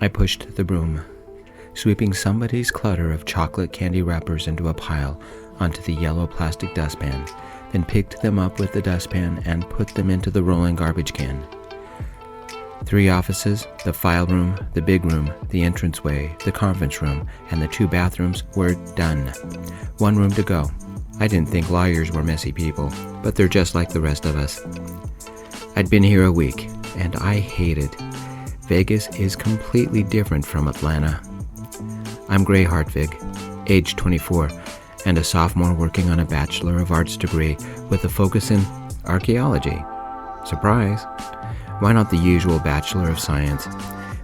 I pushed the broom, sweeping somebody's clutter of chocolate candy wrappers into a pile onto the yellow plastic dustpan, then picked them up with the dustpan and put them into the rolling garbage can. 3 offices, the file room, the big room, the entranceway, the conference room, and the 2 bathrooms were done. 1 room to go. I didn't think lawyers were messy people, but they're just like the rest of us. I'd been here a week, and I hated. Vegas is completely different from Atlanta. I'm Gray Hartvig, age 24, and a sophomore working on a Bachelor of Arts degree with a focus in archaeology. Surprise! Why not the usual Bachelor of Science?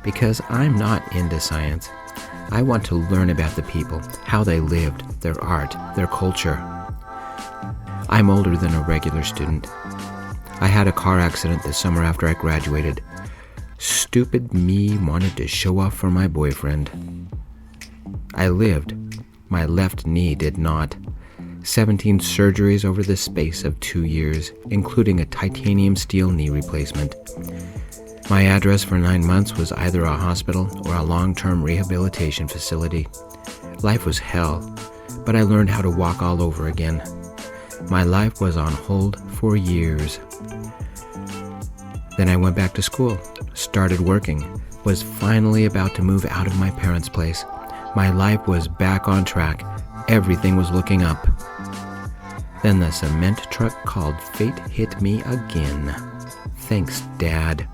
Because I'm not into science. I want to learn about the people, how they lived, their art, their culture. I'm older than a regular student. I had a car accident this summer after I graduated. Stupid me wanted to show off for my boyfriend. I lived. My left knee did not. 17 surgeries over the space of 2 years, including a titanium steel knee replacement. My address for 9 months was either a hospital or a long-term rehabilitation facility. Life was hell, but I learned how to walk all over again. My life was on hold for years. Then I went back to school, started working, was finally about to move out of my parents' place. My life was back on track. Everything was looking up. Then the cement truck called fate hit me again. Thanks, Dad.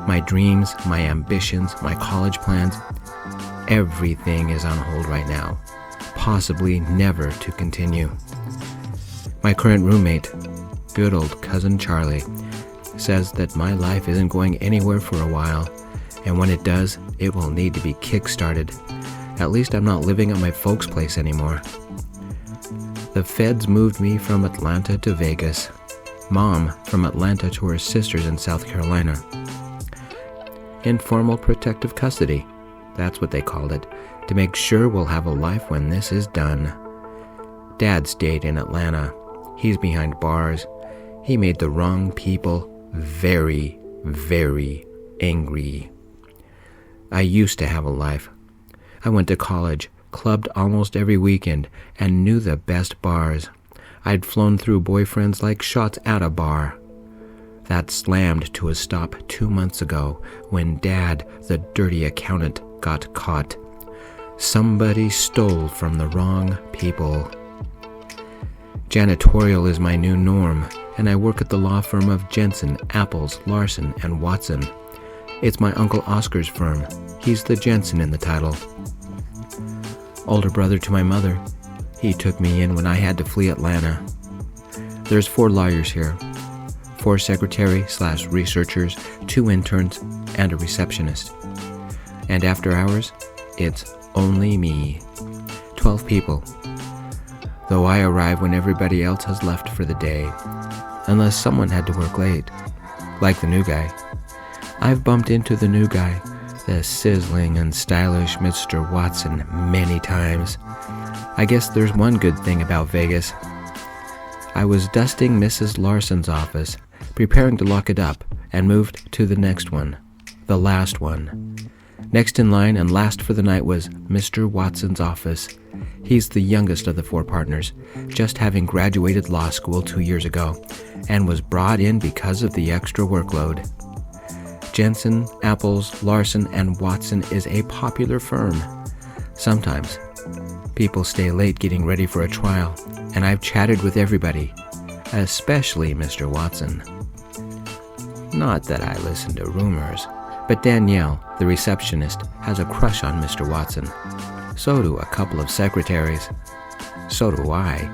My dreams, my ambitions, my college plans, everything is on hold right now, possibly never to continue. My current roommate, good old cousin Charlie, says that my life isn't going anywhere for a while, and when it does, it will need to be kick-started. At least I'm not living at my folks' place anymore. The feds moved me from Atlanta to Vegas. Mom from Atlanta to her sisters in South Carolina. Informal protective custody, that's what they called it, to make sure we'll have a life when this is done. Dad stayed in Atlanta. He's behind bars. He made the wrong people very, very angry. I used to have a life. I went to college, clubbed almost every weekend, and knew the best bars. I'd flown through boyfriends like shots at a bar. That slammed to a stop 2 months ago when Dad, the dirty accountant, got caught. Somebody stole from the wrong people. Janitorial is my new norm, and I work at the law firm of Jensen, Apples, Larson, and Watson. It's my Uncle Oscar's firm. He's the Jensen in the title. Older brother to my mother. He took me in when I had to flee Atlanta. There's 4 lawyers here. 4 secretary/researchers, 2 interns, and a receptionist. And after hours, it's only me. 12 people. Though I arrive when everybody else has left for the day, unless someone had to work late, like the new guy. I've bumped into the new guy, the sizzling and stylish Mr. Watson, many times. I guess there's one good thing about Vegas. I was dusting Mrs. Larson's office, preparing to lock it up, and moved to the next one, the last one. Next in line and last for the night was Mr. Watson's office. He's the youngest of the 4 partners, just having graduated law school 2 years ago, and was brought in because of the extra workload. Jensen, Apples, Larson, and Watson is a popular firm. Sometimes people stay late getting ready for a trial, and I've chatted with everybody, especially Mr. Watson. Not that I listen to rumors, but Danielle, the receptionist, has a crush on Mr. Watson. So do a couple of secretaries. So do I.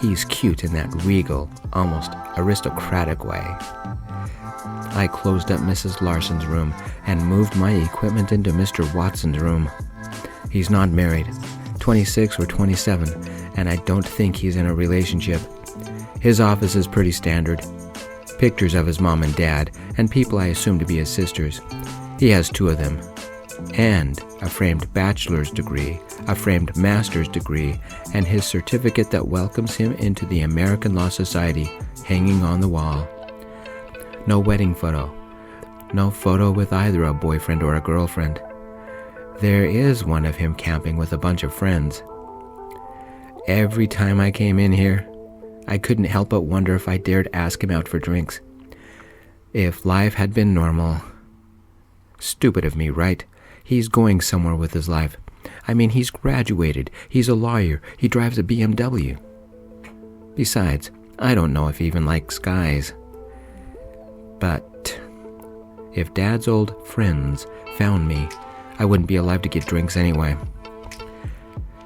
He's cute in that regal, almost aristocratic way. I closed up Mrs. Larson's room and moved my equipment into Mr. Watson's room. He's not married, 26 or 27, and I don't think he's in a relationship. His office is pretty standard. Pictures of his mom and dad, and people I assume to be his sisters. He has 2 of them. And a framed bachelor's degree, a framed master's degree, and his certificate that welcomes him into the American Law Society hanging on the wall. No wedding photo. No photo with either a boyfriend or a girlfriend. There is one of him camping with a bunch of friends. Every time I came in here, I couldn't help but wonder if I dared ask him out for drinks. If life had been normal. Stupid of me, right? He's going somewhere with his life. I mean, he's graduated. He's a lawyer. He drives a BMW. Besides, I don't know if he even likes guys. But if Dad's old friends found me, I wouldn't be alive to get drinks anyway.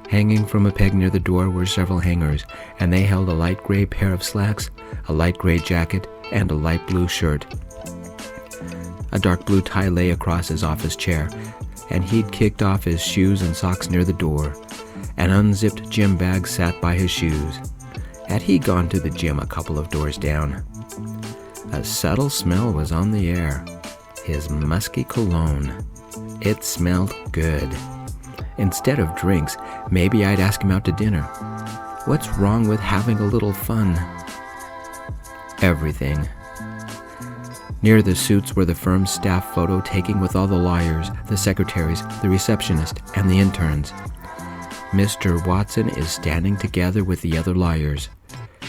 Hanging from a peg near the door were several hangers, and they held a light gray pair of slacks, a light gray jacket, and a light blue shirt. A dark blue tie lay across his office chair, and he'd kicked off his shoes and socks near the door. An unzipped gym bag sat by his shoes. Had he gone to the gym a couple of doors down? A subtle smell was on the air. His musky cologne. It smelled good. Instead of drinks, maybe I'd ask him out to dinner. What's wrong with having a little fun? Everything. Near the suits were the firm's staff photo taking with all the lawyers, the secretaries, the receptionist, and the interns. Mr. Watson is standing together with the other lawyers.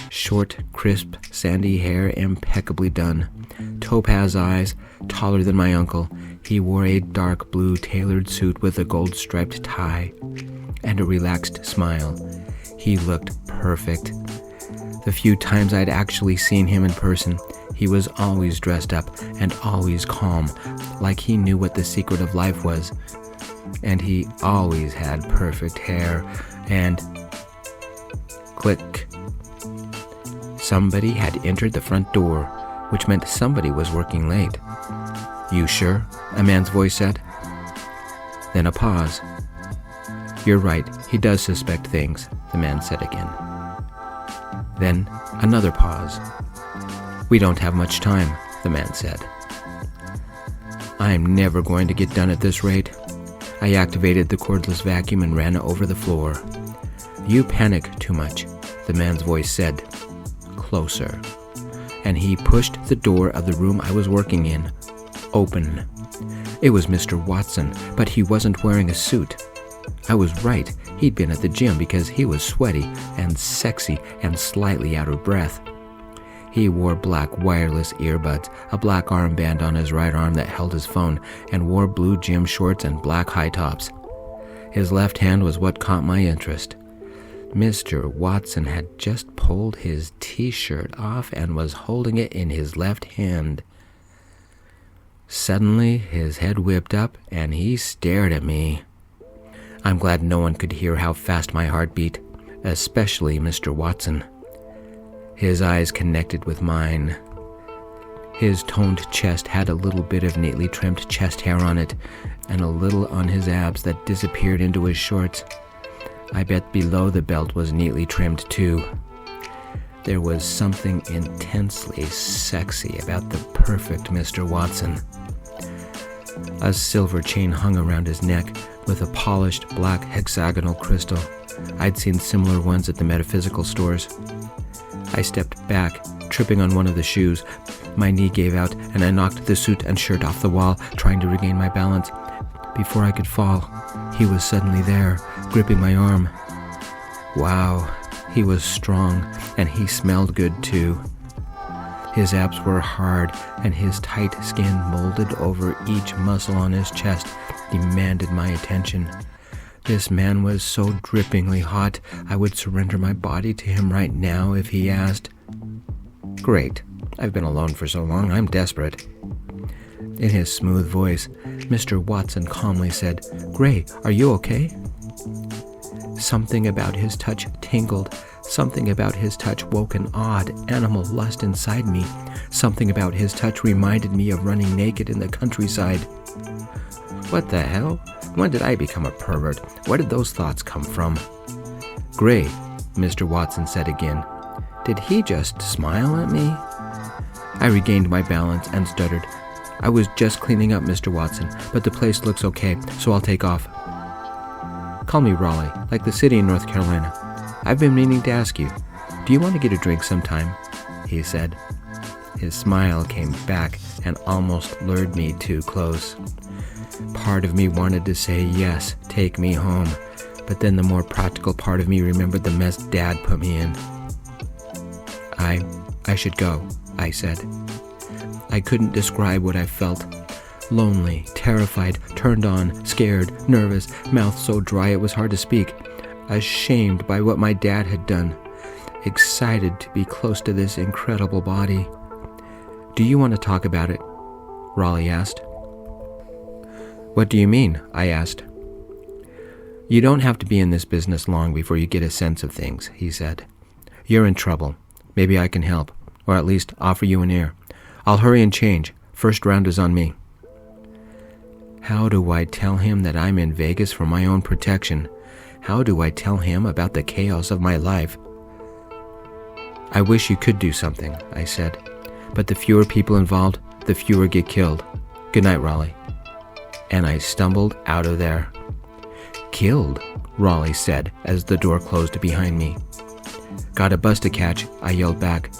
Short, crisp, sandy hair impeccably done. Topaz eyes, taller than my uncle. He wore a dark blue tailored suit with a gold-striped tie and a relaxed smile. He looked perfect. The few times I'd actually seen him in person, he was always dressed up and always calm, like he knew what the secret of life was. And he always had perfect hair and... Click. Somebody had entered the front door, which meant somebody was working late. "You sure?" a man's voice said. Then a pause. "You're right, he does suspect things," the man said again. Then another pause. "We don't have much time," the man said. "I'm never going to get done at this rate." I activated the cordless vacuum and ran over the floor. "You panic too much," the man's voice said. Closer. And he pushed the door of the room I was working in open. It was Mr. Watson, but he wasn't wearing a suit. I was right. He'd been at the gym because he was sweaty and sexy and slightly out of breath. He wore black wireless earbuds, a black armband on his right arm that held his phone, and wore blue gym shorts and black high tops. His left hand was what caught my interest. Mr. Watson had just pulled his t-shirt off and was holding it in his left hand. Suddenly, his head whipped up, and he stared at me. I'm glad no one could hear how fast my heart beat, especially Mr. Watson. His eyes connected with mine. His toned chest had a little bit of neatly trimmed chest hair on it, and a little on his abs that disappeared into his shorts. I bet below the belt was neatly trimmed too. There was something intensely sexy about the perfect Mr. Watson. A silver chain hung around his neck with a polished black hexagonal crystal. I'd seen similar ones at the metaphysical stores. I stepped back, tripping on one of the shoes. My knee gave out, and I knocked the suit and shirt off the wall, trying to regain my balance. Before I could fall, he was suddenly there, gripping my arm. Wow, he was strong, and he smelled good too. His abs were hard, and his tight skin molded over each muscle on his chest demanded my attention. This man was so drippingly hot, I would surrender my body to him right now if he asked. Great. I've been alone for so long, I'm desperate. In his smooth voice, Mr. Watson calmly said, "Gray, are you okay?" Something about his touch tingled. Something about his touch woke an odd animal lust inside me. Something about his touch reminded me of running naked in the countryside. What the hell? When did I become a pervert? Where did those thoughts come from? "Gray," Mr. Watson said again. Did he just smile at me? I regained my balance and stuttered. "I was just cleaning up, Mr. Watson, but the place looks okay, so I'll take off." "Call me Raleigh, like the city in North Carolina. I've been meaning to ask you, do you want to get a drink sometime?" he said. His smile came back and almost lured me too close. Part of me wanted to say, yes, take me home, but then the more practical part of me remembered the mess Dad put me in. I should go, I said. I couldn't describe what I felt. Lonely, terrified, turned on, scared, nervous, mouth so dry it was hard to speak. Ashamed by what my dad had done. Excited to be close to this incredible body. Do you want to talk about it? Raleigh asked. What do you mean? I asked. You don't have to be in this business long before you get a sense of things, he said. You're in trouble. Maybe I can help, or at least offer you an ear. I'll hurry and change. First round is on me. How do I tell him that I'm in Vegas for my own protection? How do I tell him about the chaos of my life? I wish you could do something, I said. But the fewer people involved, the fewer get killed. Good night, Raleigh. And I stumbled out of there. Killed, Raleigh said as the door closed behind me. Got a bus to catch, I yelled back,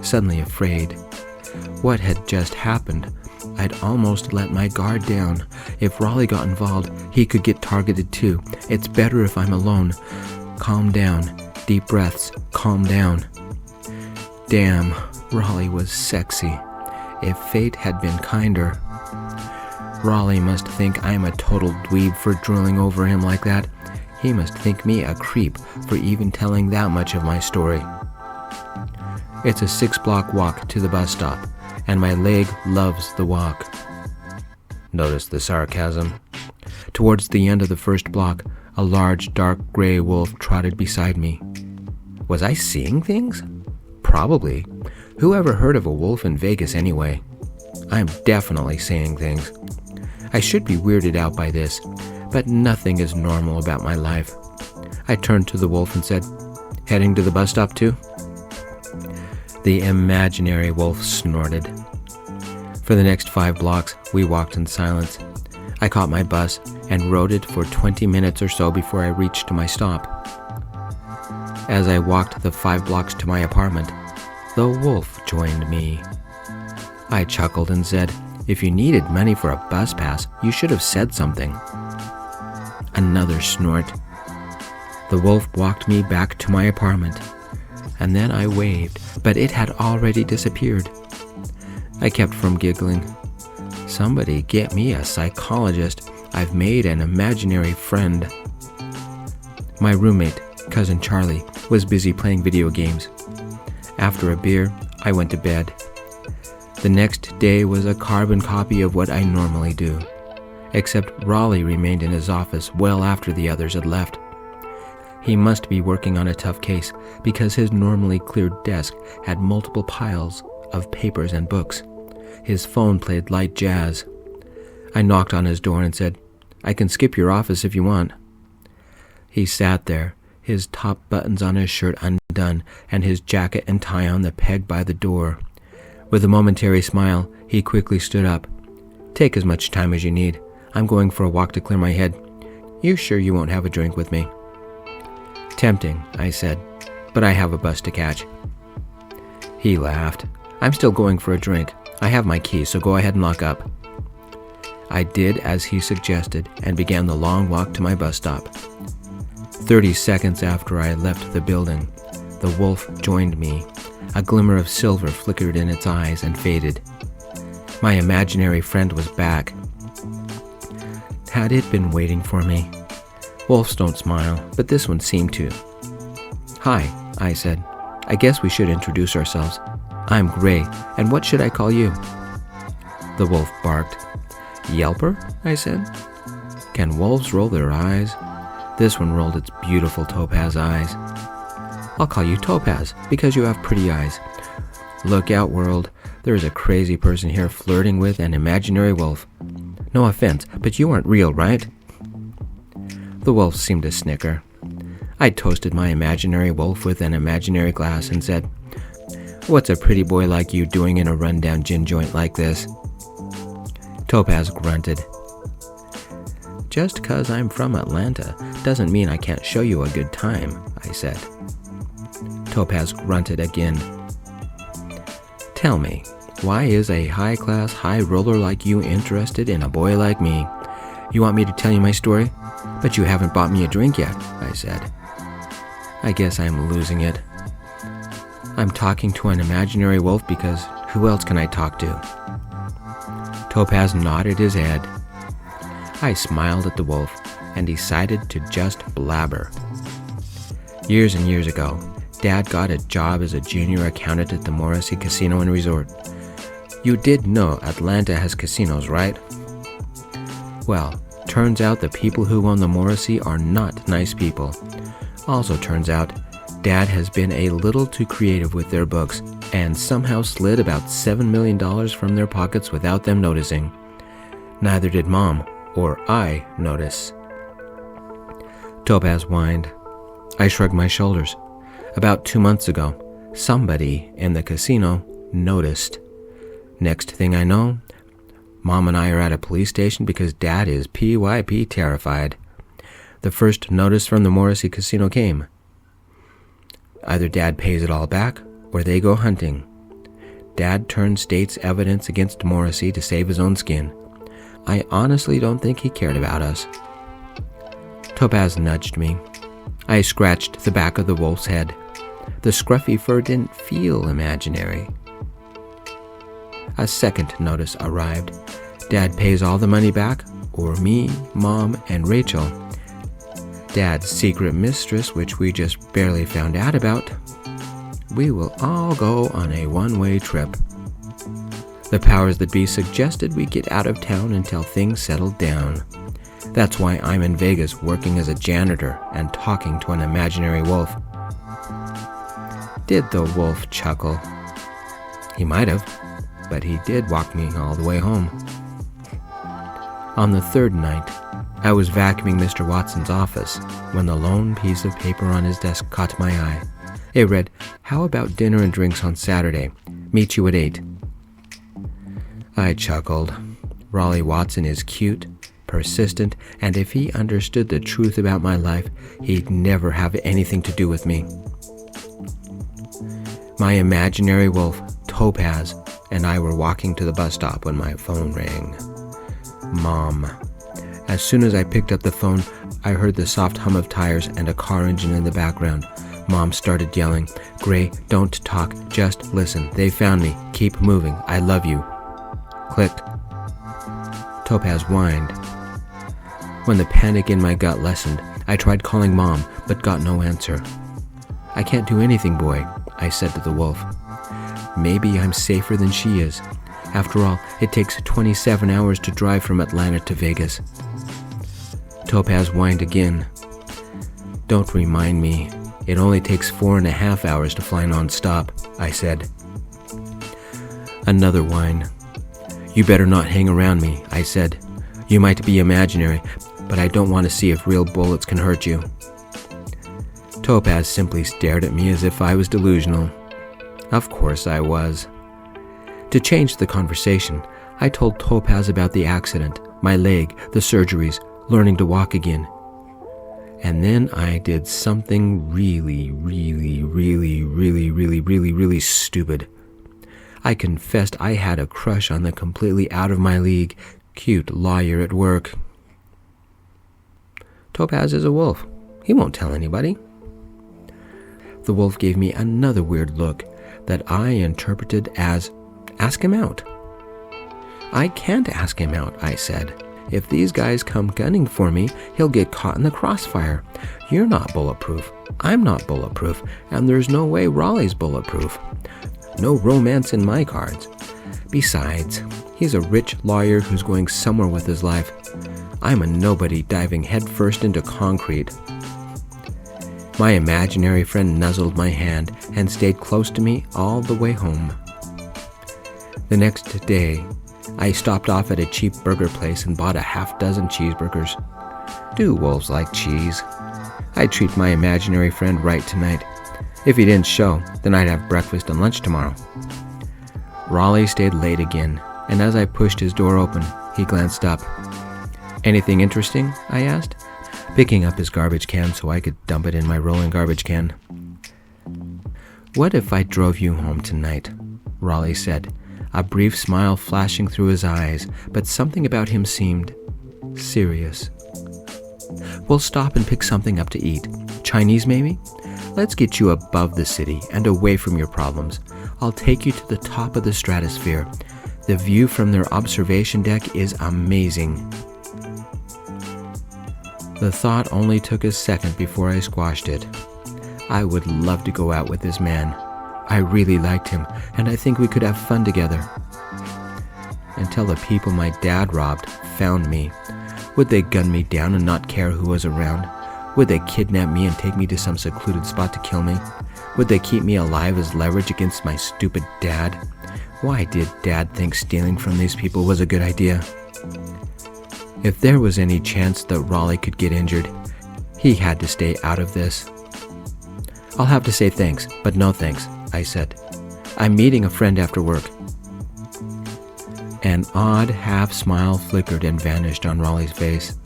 suddenly afraid. What had just happened? I'd almost let my guard down. If Raleigh got involved, he could get targeted too. It's better if I'm alone. Calm down. Deep breaths. Calm down. Damn, Raleigh was sexy. If fate had been kinder. Raleigh must think I'm a total dweeb for drooling over him like that. He must think me a creep for even telling that much of my story. It's a 6-block walk to the bus stop, and my leg loves the walk. Notice the sarcasm. Towards the end of the first block, a large, dark gray wolf trotted beside me. Was I seeing things? Probably. Who ever heard of a wolf in Vegas anyway? I'm definitely seeing things. I should be weirded out by this, but nothing is normal about my life. I turned to the wolf and said, Heading to the bus stop too? The imaginary wolf snorted. For the next 5 blocks, we walked in silence. I caught my bus and rode it for 20 minutes or so before I reached my stop. As I walked the 5 blocks to my apartment, the wolf joined me. I chuckled and said, If you needed money for a bus pass, you should have said something. Another snort. The wolf walked me back to my apartment, and then I waved, but it had already disappeared. I kept from giggling. Somebody get me a psychologist. I've made an imaginary friend. My roommate, Cousin Charlie, was busy playing video games. After a beer, I went to bed. The next day was a carbon copy of what I normally do, except Raleigh remained in his office well after the others had left. He must be working on a tough case because his normally cleared desk had multiple piles of papers and books. His phone played light jazz. I knocked on his door and said, I can skip your office if you want. He sat there, his top buttons on his shirt undone and his jacket and tie on the peg by the door. With a momentary smile, he quickly stood up. Take as much time as you need. I'm going for a walk to clear my head. You sure you won't have a drink with me? Tempting, I said, but I have a bus to catch. He laughed. I'm still going for a drink. I have my key, so go ahead and lock up. I did as he suggested and began the long walk to my bus stop. 30 seconds after I left the building, the wolf joined me. A glimmer of silver flickered in its eyes and faded. My imaginary friend was back. Had it been waiting for me? Wolves don't smile, but this one seemed to. Hi, I said. I guess we should introduce ourselves. I'm Gray, and what should I call you? The wolf barked. Yelper, I said. Can wolves roll their eyes? This one rolled its beautiful topaz eyes. I'll call you Topaz, because you have pretty eyes. Look out, world. There is a crazy person here flirting with an imaginary wolf. No offense, but you aren't real, right? The wolf seemed to snicker. I toasted my imaginary wolf with an imaginary glass and said, What's a pretty boy like you doing in a rundown gin joint like this? Topaz grunted. Just 'cause I'm from Atlanta doesn't mean I can't show you a good time, I said. Topaz grunted again. Tell me, Why is a high-class, high roller like you interested in a boy like me? You want me to tell you my story? But you haven't bought me a drink yet, I said. I guess I'm losing it. I'm talking to an imaginary wolf because who else can I talk to? Topaz nodded his head. I smiled at the wolf and decided to just blabber. Years and years ago, Dad got a job as a junior accountant at the Morrissey Casino and Resort. You did know Atlanta has casinos, right? Well, turns out the people who own the Morrissey are not nice people. Also turns out, Dad has been a little too creative with their books and somehow slid about $7 million from their pockets without them noticing. Neither did Mom or I notice. Topaz whined. I shrugged my shoulders. About 2 months ago, somebody in the casino noticed. Next thing I know, Mom and I are at a police station because Dad is PYP terrified. The first notice from the Morrissey Casino came. Either Dad pays it all back, or they go hunting. Dad turned state's evidence against Morrissey to save his own skin. I honestly don't think he cared about us. Topaz nudged me. I scratched the back of the wolf's head. The scruffy fur didn't feel imaginary. A second notice arrived. Dad pays all the money back, or me, Mom, and Rachel. Dad's secret mistress, which we just barely found out about. We will all go on a one-way trip. The powers that be suggested we get out of town until things settled down. That's why I'm in Vegas working as a janitor and talking to an imaginary wolf. Did the wolf chuckle? He might have, but he did walk me all the way home. On the third night, I was vacuuming Mr. Watson's office when the lone piece of paper on his desk caught my eye. It read, "How about dinner and drinks on Saturday? Meet you at 8. I chuckled. Raleigh Watson is cute, persistent, and if he understood the truth about my life, he'd never have anything to do with me. My imaginary wolf, Topaz, and I were walking to the bus stop when my phone rang. Mom. As soon as I picked up the phone, I heard the soft hum of tires and a car engine in the background. Mom started yelling, "Gray, don't talk, just listen. They found me. Keep moving. I love you." Click. Topaz whined. When the panic in my gut lessened, I tried calling Mom, but got no answer. "I can't do anything, boy," I said to the wolf. "Maybe I'm safer than she is. After all, it takes 27 hours to drive from Atlanta to Vegas." Topaz whined again. "Don't remind me. It only takes 4.5 hours to fly non-stop," I said. Another whine. "You better not hang around me," I said. "You might be imaginary, but I don't want to see if real bullets can hurt you." Topaz simply stared at me as if I was delusional. Of course I was. To change the conversation, I told Topaz about the accident, my leg, the surgeries, learning to walk again. And then I did something really stupid. I confessed I had a crush on the completely out of my league, cute lawyer at work. Topaz is a wolf. He won't tell anybody. The wolf gave me another weird look that I interpreted as, "Ask him out." "I can't ask him out," I said. "If these guys come gunning for me, he'll get caught in the crossfire. You're not bulletproof. I'm not bulletproof. And there's no way Raleigh's bulletproof. No romance in my cards. Besides, he's a rich lawyer who's going somewhere with his life. I'm a nobody diving headfirst into concrete." My imaginary friend nuzzled my hand and stayed close to me all the way home. The next day, I stopped off at a cheap burger place and bought a half-dozen cheeseburgers. Do wolves like cheese? I'd treat my imaginary friend right tonight. If he didn't show, then I'd have breakfast and lunch tomorrow. Raleigh stayed late again, and as I pushed his door open, he glanced up. "Anything interesting?" I asked, picking up his garbage can so I could dump it in my rolling garbage can. "What if I drove you home tonight?" Raleigh said. a brief smile flashing through his eyes, but something about him seemed serious. "We'll stop and pick something up to eat. Chinese, maybe? Let's get you above the city and away from your problems. I'll take you to the top of the stratosphere. The view from their observation deck is amazing." The thought only took a second before I squashed it. I would love to go out with this man. I really liked him, and I think we could have fun together. Until the people my dad robbed found me. Would they gun me down and not care who was around? Would they kidnap me and take me to some secluded spot to kill me? Would they keep me alive as leverage against my stupid dad? Why did Dad think stealing from these people was a good idea? If there was any chance that Raleigh could get injured, he had to stay out of this. "I'll have to say thanks, but no thanks," I said. "I'm meeting a friend after work." An odd half-smile flickered and vanished on Raleigh's face.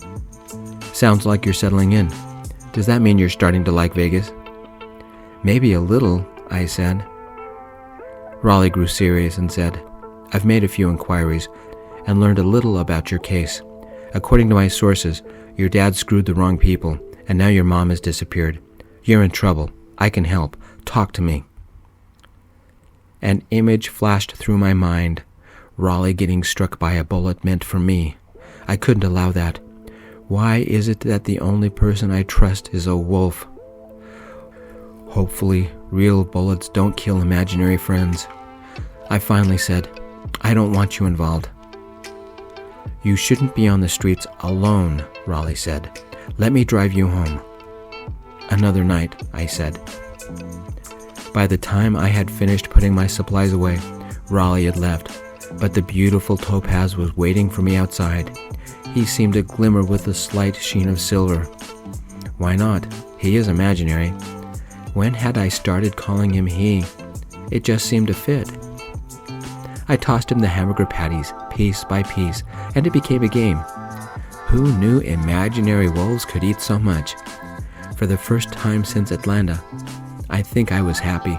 "Sounds like you're settling in. Does that mean you're starting to like Vegas?" "Maybe a little," I said. Raleigh grew serious and said, "I've made a few inquiries and learned a little about your case. According to my sources, your dad screwed the wrong people, and now your mom has disappeared. You're in trouble. I can help. Talk to me." An image flashed through my mind. Raleigh getting struck by a bullet meant for me. I couldn't allow that. Why is it that the only person I trust is a wolf? Hopefully, real bullets don't kill imaginary friends. I finally said, "I don't want you involved." "You shouldn't be on the streets alone," Raleigh said. "Let me drive you home." "Another night," I said. By the time I had finished putting my supplies away, Raleigh had left, but the beautiful Topaz was waiting for me outside. He seemed to glimmer with a slight sheen of silver. Why not? He is imaginary. When had I started calling him he? It just seemed to fit. I tossed him the hamburger patties, piece by piece, and it became a game. Who knew imaginary wolves could eat so much? For the first time since Atlanta, I think I was happy.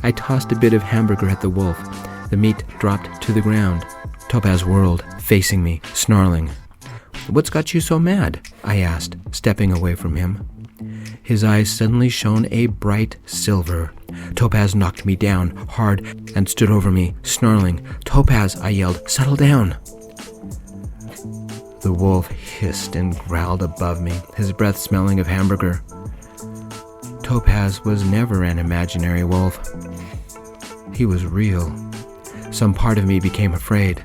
I tossed a bit of hamburger at the wolf. The meat dropped to the ground. Topaz whirled, facing me, snarling. "What's got you so mad?" I asked, stepping away from him. His eyes suddenly shone a bright silver. Topaz knocked me down hard and stood over me, snarling. "Topaz," I yelled, "settle down." The wolf hissed and growled above me, his breath smelling of hamburger. Topaz was never an imaginary wolf. He was real. Some part of me became afraid.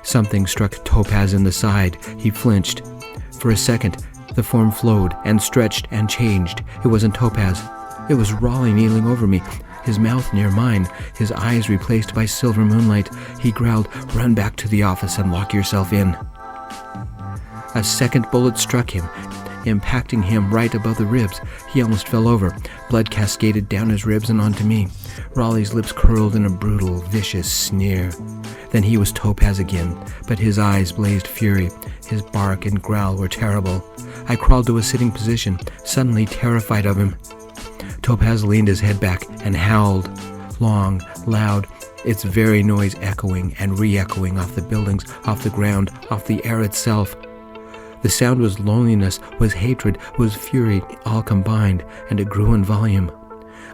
Something struck Topaz in the side. He flinched. For a second, the form flowed and stretched and changed. It wasn't Topaz. It was Raleigh kneeling over me, his mouth near mine, his eyes replaced by silver moonlight. He growled, "Run back to the office and lock yourself in." A second bullet struck him, impacting him right above the ribs. He almost fell over. Blood cascaded down his ribs and onto me. Raleigh's lips curled in a brutal, vicious sneer. Then he was Topaz again, but his eyes blazed fury. His bark and growl were terrible. I crawled to a sitting position, suddenly terrified of him. Topaz leaned his head back and howled, long, loud, its very noise echoing and re-echoing off the buildings, off the ground, off the air itself. The sound was loneliness, was hatred, was fury, all combined, and it grew in volume.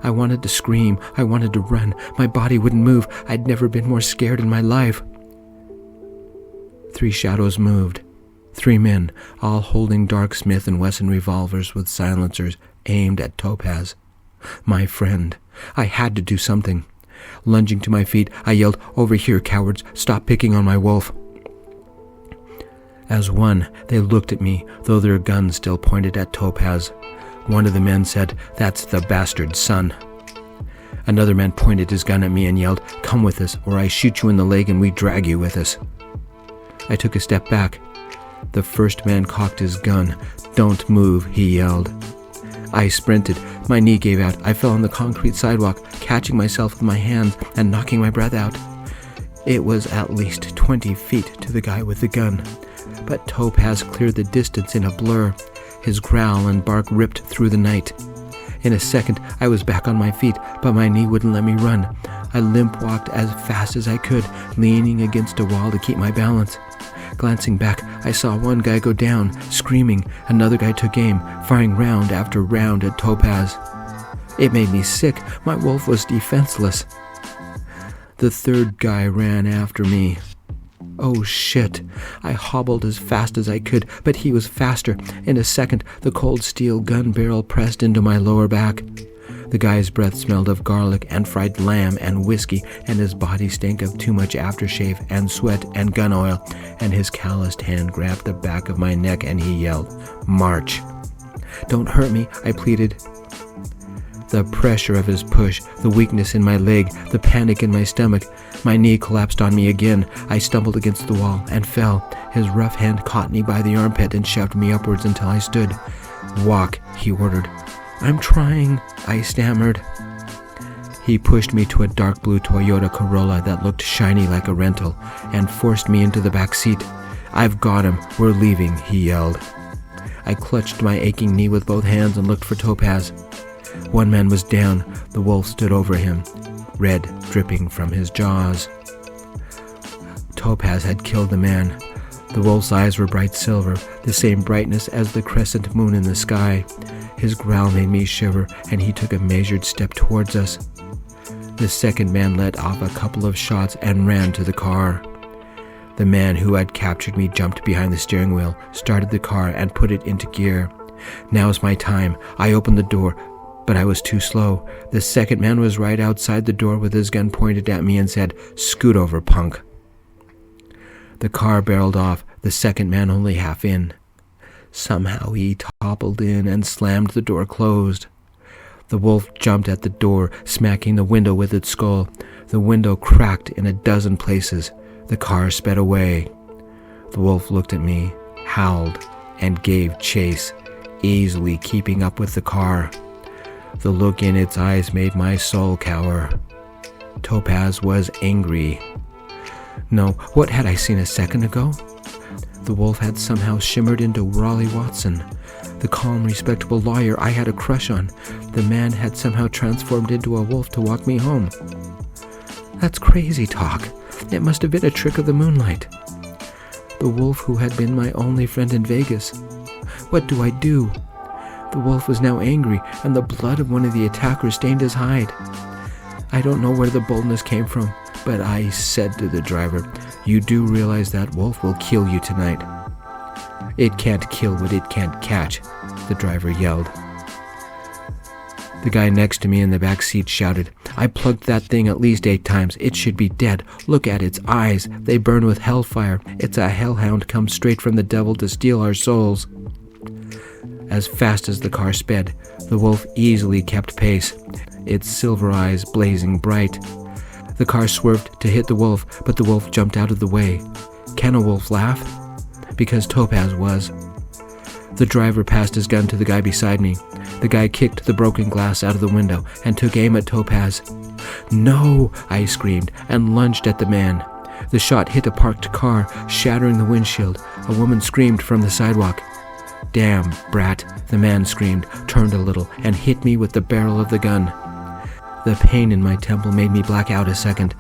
I wanted to scream. I wanted to run. My body wouldn't move. I'd never been more scared in my life. 3 shadows moved. 3 men, all holding dark Smith & Wesson revolvers with silencers aimed at Topaz. My friend. I had to do something. Lunging to my feet, I yelled, "Over here, cowards! Stop picking on my wolf!" As one, they looked at me, though their guns still pointed at Topaz. One of the men said, "That's the bastard's son." Another man pointed his gun at me and yelled, "Come with us, or I shoot you in the leg and we drag you with us." I took a step back. The first man cocked his gun. "Don't move," he yelled. I sprinted. My knee gave out. I fell on the concrete sidewalk, catching myself with my hands and knocking my breath out. It was at least 20 feet to the guy with the gun. But Topaz cleared the distance in a blur. His growl and bark ripped through the night. In a second, I was back on my feet, but my knee wouldn't let me run. I limp-walked as fast as I could, leaning against a wall to keep my balance. Glancing back, I saw one guy go down, screaming. Another guy took aim, firing round after round at Topaz. It made me sick. My wolf was defenseless. The third guy ran after me. Oh shit. I hobbled as fast as I could, but he was faster. In a second, the cold steel gun barrel pressed into my lower back. The guy's breath smelled of garlic and fried lamb and whiskey, and his body stank of too much aftershave and sweat and gun oil, and his calloused hand grabbed the back of my neck and he yelled, "March." "Don't hurt me," I pleaded. The pressure of his push, the weakness in my leg, the panic in my stomach. My knee collapsed on me again. I stumbled against the wall and fell. His rough hand caught me by the armpit and shoved me upwards until I stood. "Walk," he ordered. "I'm trying," I stammered. He pushed me to a dark blue Toyota Corolla that looked shiny like a rental and forced me into the back seat. "I've got him. We're leaving," he yelled. I clutched my aching knee with both hands and looked for Topaz. One man was down. The wolf stood over him, red dripping from his jaws. Topaz had killed the man. The wolf's eyes were bright silver, the same brightness as the crescent moon in the sky. His growl made me shiver, and he took a measured step towards us. The second man let off a couple of shots and ran to the car. The man who had captured me jumped behind the steering wheel, started the car, and put it into gear. Now's my time. I opened the door, but I was too slow. The second man was right outside the door with his gun pointed at me and said, "Scoot over, punk." The car barreled off, the second man only half in. Somehow he toppled in and slammed the door closed. The wolf jumped at the door, smacking the window with its skull. The window cracked in a dozen places. The car sped away. The wolf looked at me, howled, and gave chase, easily keeping up with the car. The look in its eyes made my soul cower. Topaz was angry. No, what had I seen a second ago? The wolf had somehow shimmered into Raleigh Watson, the calm, respectable lawyer I had a crush on. The man had somehow transformed into a wolf to walk me home. That's crazy talk. It must have been a trick of the moonlight. The wolf who had been my only friend in Vegas. What do I do? The wolf was now angry, and the blood of one of the attackers stained his hide. I don't know where the boldness came from, but I said to the driver, "You do realize that wolf will kill you tonight." "It can't kill what it can't catch," the driver yelled. The guy next to me in the back seat shouted, "I plugged that thing at least 8 times. It should be dead. Look at its eyes. They burn with hellfire. It's a hellhound come straight from the devil to steal our souls." As fast as the car sped, the wolf easily kept pace, its silver eyes blazing bright. The car swerved to hit the wolf, but the wolf jumped out of the way. Can a wolf laugh? Because Topaz was. The driver passed his gun to the guy beside me. The guy kicked the broken glass out of the window and took aim at Topaz. "No!" I screamed and lunged at the man. The shot hit a parked car, shattering the windshield. A woman screamed from the sidewalk. "Damn, brat," the man screamed, turned a little, and hit me with the barrel of the gun. The pain in my temple made me black out a second,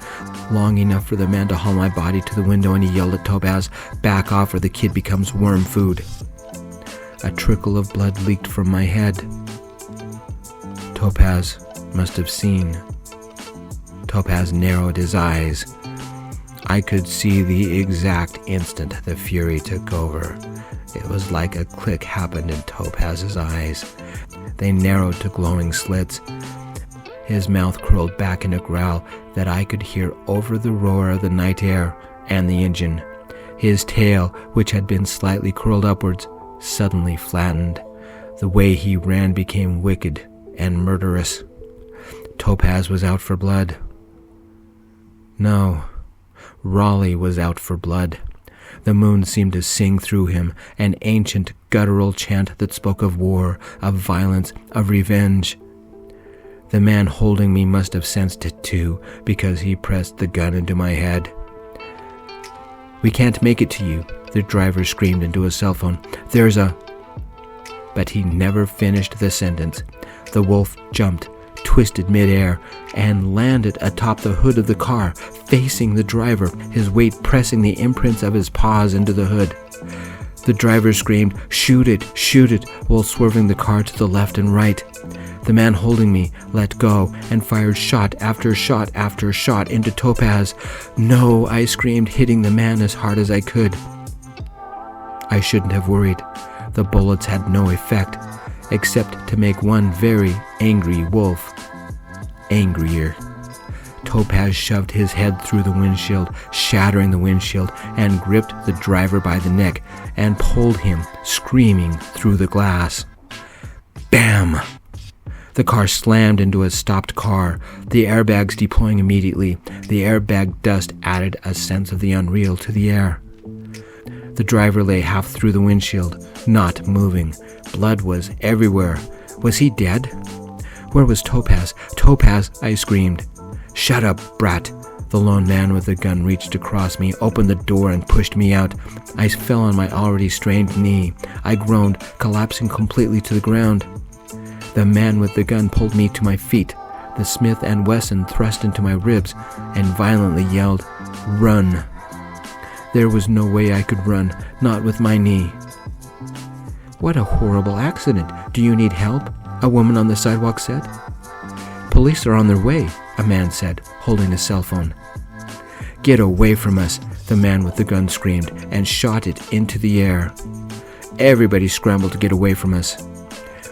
long enough for the man to haul my body to the window, and he yelled at Topaz, "Back off or the kid becomes worm food." A trickle of blood leaked from my head. Topaz must have seen. Topaz narrowed his eyes. I could see the exact instant the fury took over. It was like a click happened in Topaz's eyes. They narrowed to glowing slits. His mouth curled back in a growl that I could hear over the roar of the night air and the engine. His tail, which had been slightly curled upwards, suddenly flattened. The way he ran became wicked and murderous. Topaz was out for blood. No, Raleigh was out for blood. The moon seemed to sing through him, an ancient guttural chant that spoke of war, of violence, of revenge. The man holding me must have sensed it too, because he pressed the gun into my head. "We can't make it to you," the driver screamed into his cell phone. "There's a..." But he never finished the sentence. The wolf jumped, twisted midair and landed atop the hood of the car, facing the driver, his weight pressing the imprints of his paws into the hood. The driver screamed, "Shoot it, shoot it," while swerving the car to the left and right. The man holding me let go and fired shot after shot after shot into Topaz. "No," I screamed, hitting the man as hard as I could. I shouldn't have worried. The bullets had no effect, except to make one very angry wolf angrier. Topaz shoved his head through the windshield, shattering the windshield, and gripped the driver by the neck and pulled him, screaming, through the glass. Bam! The car slammed into a stopped car, the airbags deploying immediately. The airbag dust added a sense of the unreal to the air. The driver lay half through the windshield, not moving. Blood was everywhere. Was he dead? Where was Topaz? "Topaz!" I screamed. "Shut up, brat!" The lone man with the gun reached across me, opened the door, and pushed me out. I fell on my already strained knee. I groaned, collapsing completely to the ground. The man with the gun pulled me to my feet. The Smith & Wesson thrust into my ribs and violently yelled, "Run!" There was no way I could run, not with my knee. "What a horrible accident. Do you need help?" a woman on the sidewalk said. "Police are on their way," a man said, holding a cell phone. "Get away from us," the man with the gun screamed and shot it into the air. Everybody scrambled to get away from us.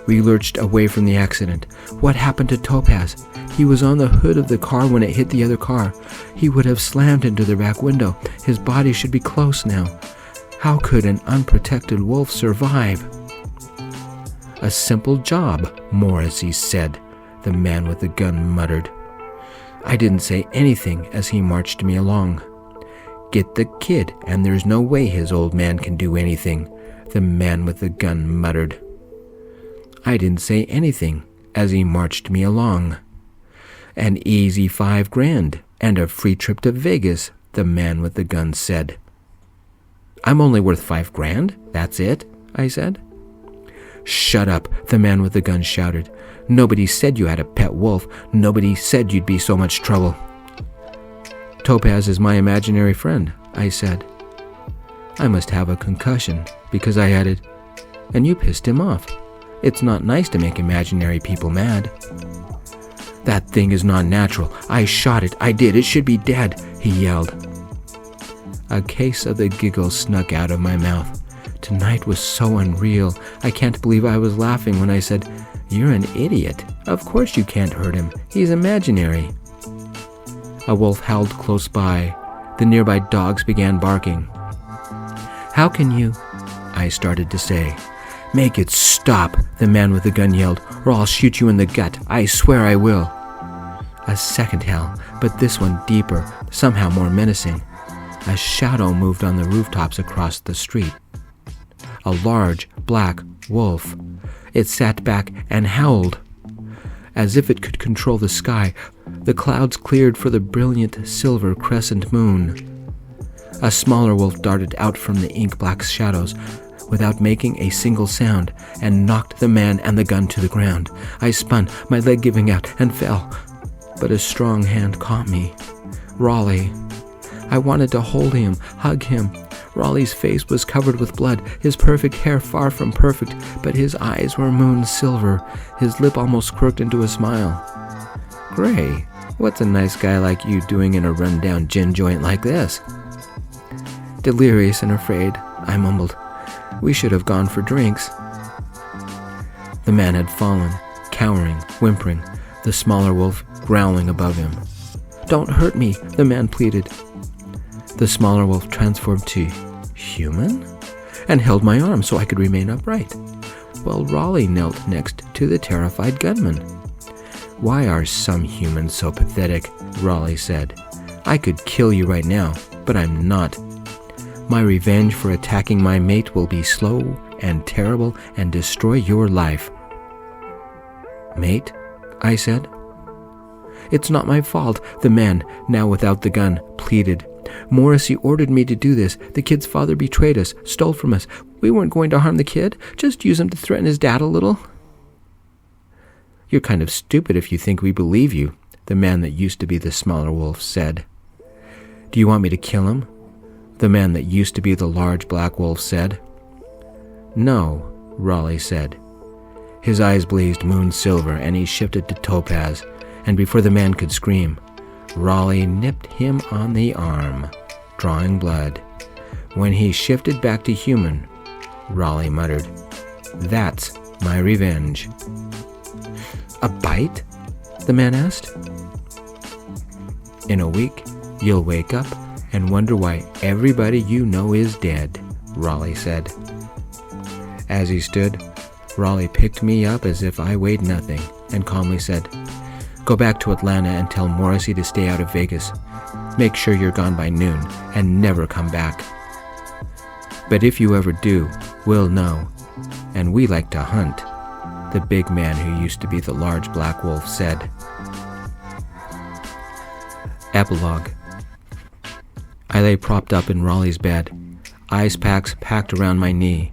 We lurched away from the accident. What happened to Topaz? He was on the hood of the car when it hit the other car. He would have slammed into the back window. His body should be close now. How could an unprotected wolf survive? "A simple job," Morrissey said, the man with the gun muttered. I didn't say anything as he marched me along. "Get the kid, and there's no way his old man can do anything," the man with the gun muttered. I didn't say anything as he marched me along. "An easy $5,000 and a free trip to Vegas," the man with the gun said. "I'm only worth $5,000, that's it," I said. "Shut up," the man with the gun shouted. "Nobody said you had a pet wolf. Nobody said you'd be so much trouble." "Topaz is my imaginary friend," I said. I must have a concussion, because I added, "And you pissed him off. It's not nice to make imaginary people mad." "That thing is not natural. I shot it. I did. It should be dead," he yelled. A case of the giggles snuck out of my mouth. Tonight was so unreal. I can't believe I was laughing when I said, "You're an idiot. Of course you can't hurt him. He's imaginary." A wolf howled close by. The nearby dogs began barking. "How can you?" I started to say. "Make it stop," the man with the gun yelled, "or I'll shoot you in the gut. I swear I will." A second howl, but this one deeper, somehow more menacing. A shadow moved on the rooftops across the street. A large, black wolf. It sat back and howled. As if it could control the sky, the clouds cleared for the brilliant silver crescent moon. A smaller wolf darted out from the ink-black shadows without making a single sound and knocked the man and the gun to the ground. I spun, my leg giving out, and fell. But a strong hand caught me. Raleigh. I wanted to hold him, hug him. Raleigh's face was covered with blood, his perfect hair far from perfect, but his eyes were moon silver, his lip almost quirked into a smile. "Gray, what's a nice guy like you doing in a run-down gin joint like this?" Delirious and afraid, I mumbled, "We should have gone for drinks." The man had fallen, cowering, whimpering, the smaller wolf growling above him. "Don't hurt me," the man pleaded. The smaller wolf transformed to human and held my arm so I could remain upright, while Raleigh knelt next to the terrified gunman. "Why are some humans so pathetic?" Raleigh said. "I could kill you right now, but I'm not. My revenge for attacking my mate will be slow and terrible and destroy your life." "Mate?" I said. "It's not my fault," the man, now without the gun, pleaded. "Morrissey ordered me to do this. The kid's father betrayed us, stole from us. We weren't going to harm the kid, just use him to threaten his dad a little." "You're kind of stupid if you think we believe you," the man that used to be the smaller wolf said. "Do you want me to kill him?" the man that used to be the large black wolf said. "No," Raleigh said. His eyes blazed moon silver, and he shifted to topaz, and before the man could scream, Raleigh nipped him on the arm, drawing blood. When he shifted back to human, Raleigh muttered, "That's my revenge." "A bite?" the man asked. "In a week, you'll wake up and wonder why everybody you know is dead," Raleigh said. As he stood, Raleigh picked me up as if I weighed nothing and calmly said, "Go back to Atlanta and tell Morrissey to stay out of Vegas. Make sure you're gone by noon and never come back. But if you ever do, we'll know, and we like to hunt," the big man who used to be the large black wolf said. Epilogue. I lay propped up in Raleigh's bed, ice packs packed around my knee.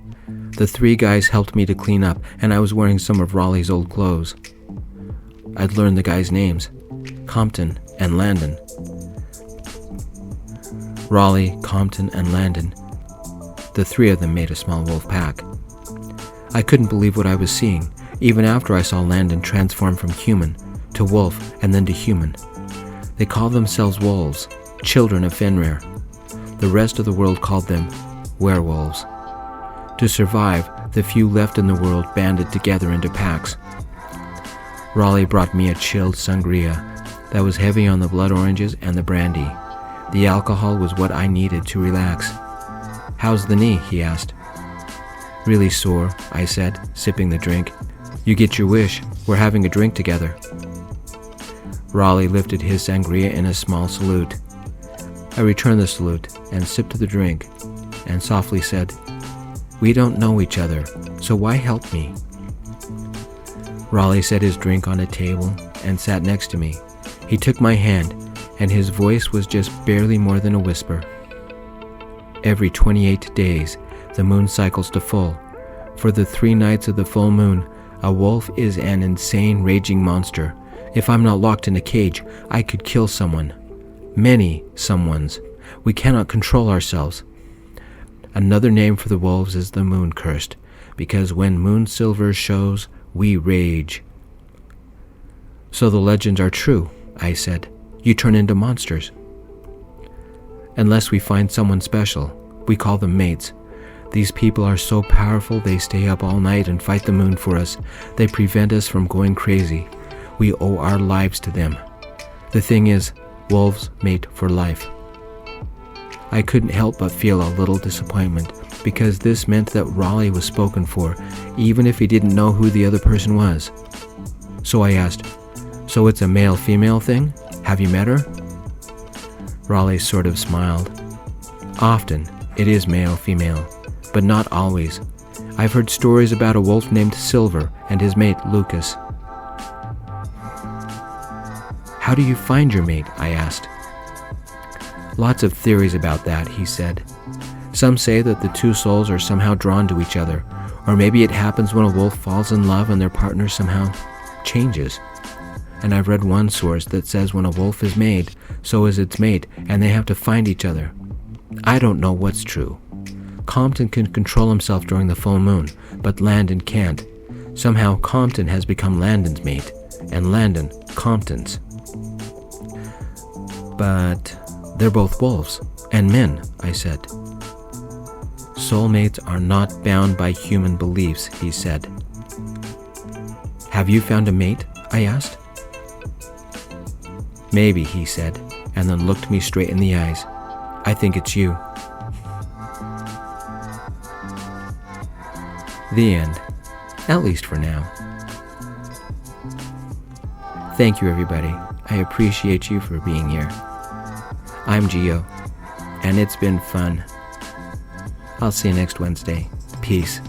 The 3 guys helped me to clean up, and I was wearing some of Raleigh's old clothes. I'd learned the guys' names, Compton and Landon. Raleigh, Compton, and Landon. The 3 of them made a small wolf pack. I couldn't believe what I was seeing, even after I saw Landon transform from human to wolf and then to human. They called themselves wolves, children of Fenrir. The rest of the world called them werewolves. To survive, the few left in the world banded together into packs. Raleigh brought me a chilled sangria that was heavy on the blood oranges and the brandy. The alcohol was what I needed to relax. "How's the knee?" he asked. "Really sore," I said, sipping the drink. "You get your wish. We're having a drink together." Raleigh lifted his sangria in a small salute. I returned the salute and sipped the drink and softly said, "We don't know each other, so why help me?" Raleigh set his drink on a table and sat next to me. He took my hand, and his voice was just barely more than a whisper. "Every 28 days, the moon cycles to full. For the 3 nights of the full moon, a wolf is an insane, raging monster. If I'm not locked in a cage, I could kill someone. Many someones. We cannot control ourselves. Another name for the wolves is the moon cursed, because when moon silver shows, we rage." "So the legends are true," I said. "You turn into monsters." "Unless we find someone special. We call them mates. These people are so powerful they stay up all night and fight the moon for us. They prevent us from going crazy. We owe our lives to them. The thing is, wolves mate for life." I couldn't help but feel a little disappointment, because this meant that Raleigh was spoken for, even if he didn't know who the other person was. So I asked, "So it's a male-female thing? Have you met her?" Raleigh sort of smiled. "Often, it is male-female, but not always. I've heard stories about a wolf named Silver and his mate Lucas." "How do you find your mate?" I asked. "Lots of theories about that," he said. "Some say that the 2 souls are somehow drawn to each other, or maybe it happens when a wolf falls in love and their partner somehow changes. And I've read one source that says when a wolf is made, so is its mate, and they have to find each other. I don't know what's true. Compton can control himself during the full moon, but Landon can't. Somehow Compton has become Landon's mate, and Landon Compton's. But they're both wolves, and men," I said. "Soulmates are not bound by human beliefs," he said. "Have you found a mate?" I asked. "Maybe," he said, and then looked me straight in the eyes. "I think it's you." The end. At least for now. Thank you, everybody. I appreciate you for being here. I'm Gio, and it's been fun. I'll see you next Wednesday. Peace.